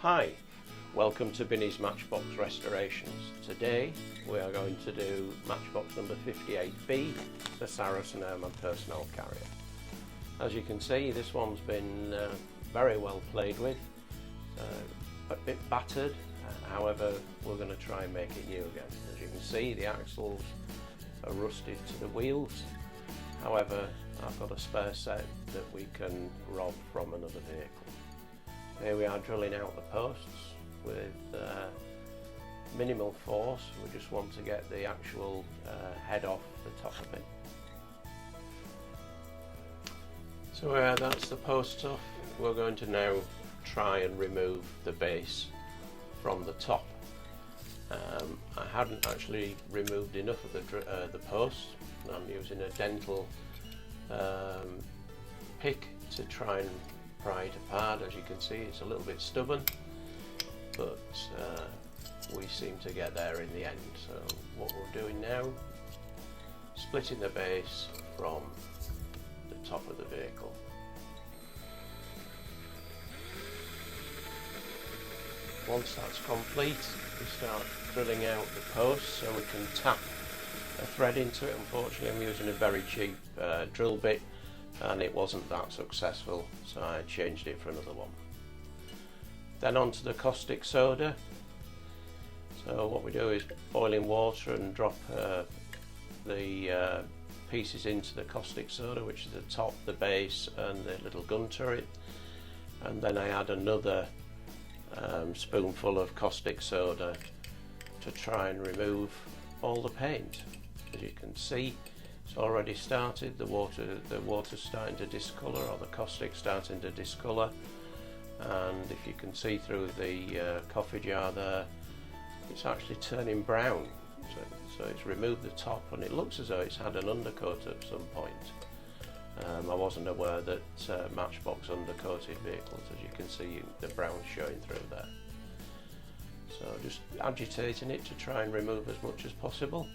Hi, welcome to Binny's Matchbox Restorations. Today we are going to do Matchbox number 58B, the Saracen personnel carrier. As you can see, this one's been very well played with, a bit battered, however we're going to try and make it new again. As you can see, the axles are rusted to the wheels, however I've got a spare set that we can rob from another vehicle. Here we are drilling out the posts with minimal force. We just want to get the actual head off the top of it. So that's the post off. We're going to now try and remove the base from the top. I hadn't actually removed enough of the posts. I'm using a dental pick to try and pry it apart. As you can see, it's a little bit stubborn, but we seem to get there in the end. So what we're doing now, splitting the base from the top of the vehicle. Once that's complete, we start drilling out the posts so we can tap a thread into it. Unfortunately, I'm using a very cheap drill bit and it wasn't that successful, so I changed it for another one. Then onto the caustic soda. So what we do is boil in water and drop the pieces into the caustic soda, which is the top, the base and the little gun turret, and then I add another spoonful of caustic soda to try and remove all the paint. As you can see, it's already started. The water's starting to discolour, or the caustic starting to discolour, and if you can see through the coffee jar there, it's actually turning brown. So it's removed the top and it looks as though it's had an undercoat at some point. I wasn't aware that Matchbox undercoated vehicles. As you can see, the brown's showing through there. So just agitating it to try and remove as much as possible,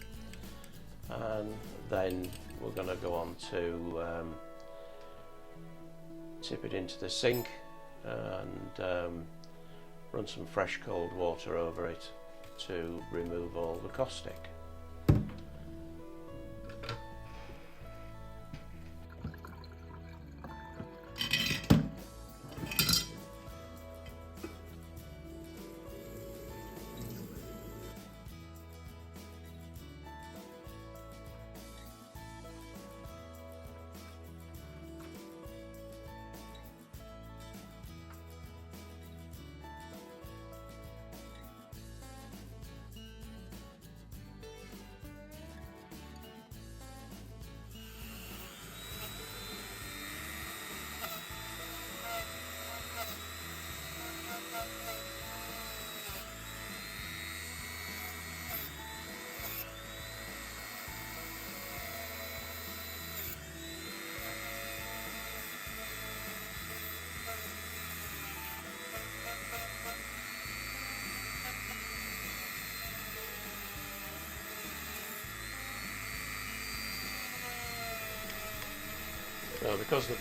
and then we're going to go on to tip it into the sink and run some fresh cold water over it to remove all the caustic. So because the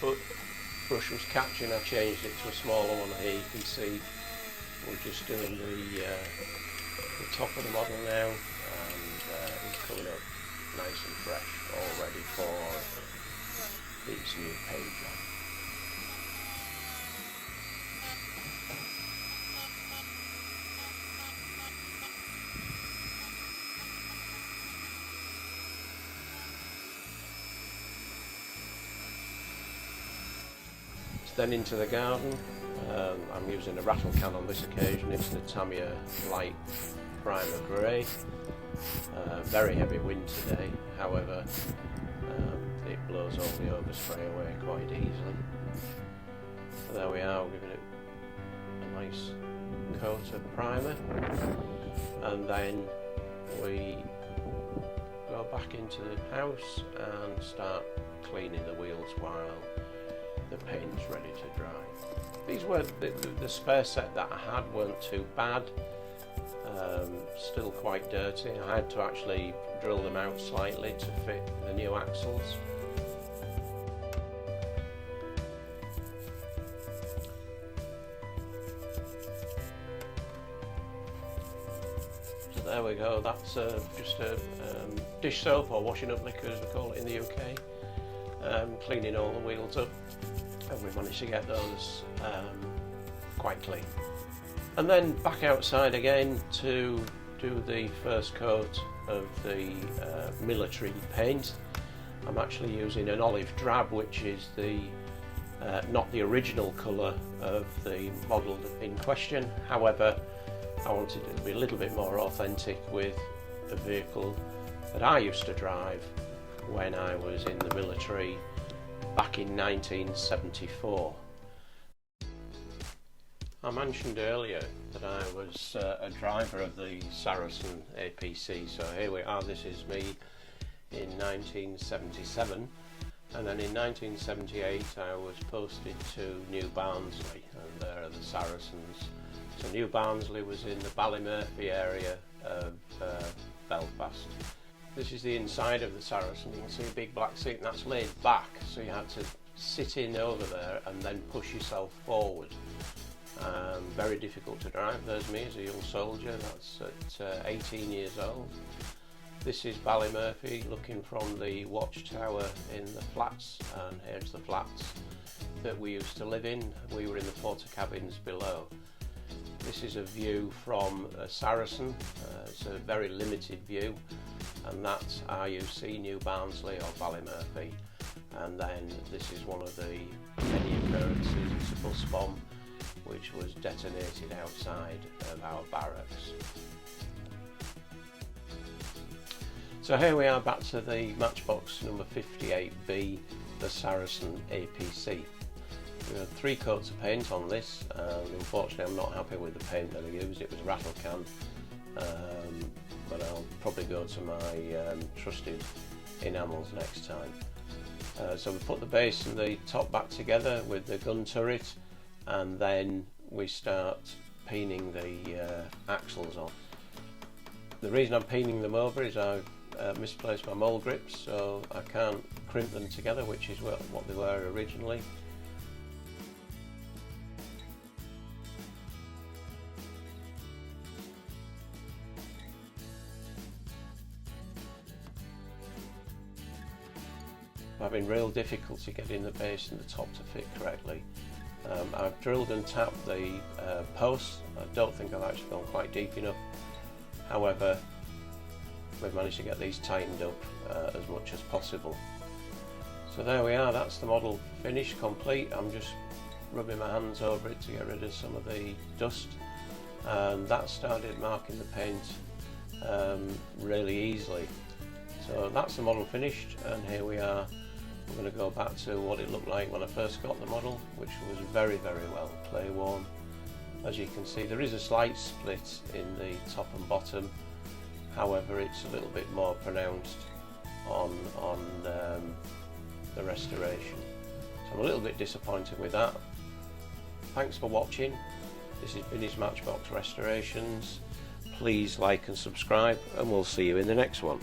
brush was catching, I changed it to a smaller one. Here you can see we're just doing the top of the model now, and it's coming up nice and fresh, all ready for its new paint job. Then into the garden. I'm using a rattle can on this occasion. It's the Tamiya Light Primer Grey. Very heavy wind today, however it blows all the overspray away quite easily. So there we are, we're giving it a nice coat of primer, and then we go back into the house and start cleaning the wheels while the paint's ready to dry. These were the spare set that I had weren't too bad, still quite dirty. I had to actually drill them out slightly to fit the new axles. there we go, that's just a dish soap, or washing up liquor as we call it in the UK, cleaning all the wheels up, and we managed to get those quite clean. And then back outside again to do the first coat of the military paint. I'm actually using an olive drab, which is the not the original colour of the model in question. However, I wanted it to be a little bit more authentic with a vehicle that I used to drive when I was in the military back in 1974. I mentioned earlier that I was a driver of the Saracen APC, so here we are, this is me in 1977, and then in 1978 I was posted to New Barnsley, and there are the Saracens. So New Barnsley was in the Ballymurphy area of Belfast. This is the inside of the Saracen. You can see a big black seat, and that's laid back, so you had to sit in over there and then push yourself forward. Very difficult to drive. There's me as a young soldier, that's at 18 years old. This is Ballymurphy, looking from the watchtower in the flats, and here's the flats that we used to live in. We were in the porter cabins below. This is a view from a Saracen. It's a very limited view, and that's RUC New Barnsley or Ballymurphy. And then this is one of the many occurrences. It's a bus bomb which was detonated outside of our barracks. So here we are back to the Matchbox number 58B, the Saracen APC. We had 3 coats of paint on this, and unfortunately I'm not happy with the paint that I used. It was rattle can, but I'll probably go to my trusted enamels next time. So we put the base and the top back together with the gun turret, and then we start peening the axles on. The reason I'm peening them over is I've misplaced my mole grips, so I can't crimp them together, which is what they were originally. I'm having real difficulty getting the base and the top to fit correctly. I've drilled and tapped the posts. I don't think I've actually gone quite deep enough. However, we've managed to get these tightened up as much as possible. So there we are, that's the model finished, complete. I'm just rubbing my hands over it to get rid of some of the dust, and that started marking the paint really easily. So that's the model finished, and here we are. We're going to go back to what it looked like when I first got the model, which was very, very well clay worn. As you can see, there is a slight split in the top and bottom. However, it's a little bit more pronounced on the restoration. So I'm a little bit disappointed with that. Thanks for watching. This is Binny's Matchbox Restorations. Please like and subscribe, and we'll see you in the next one.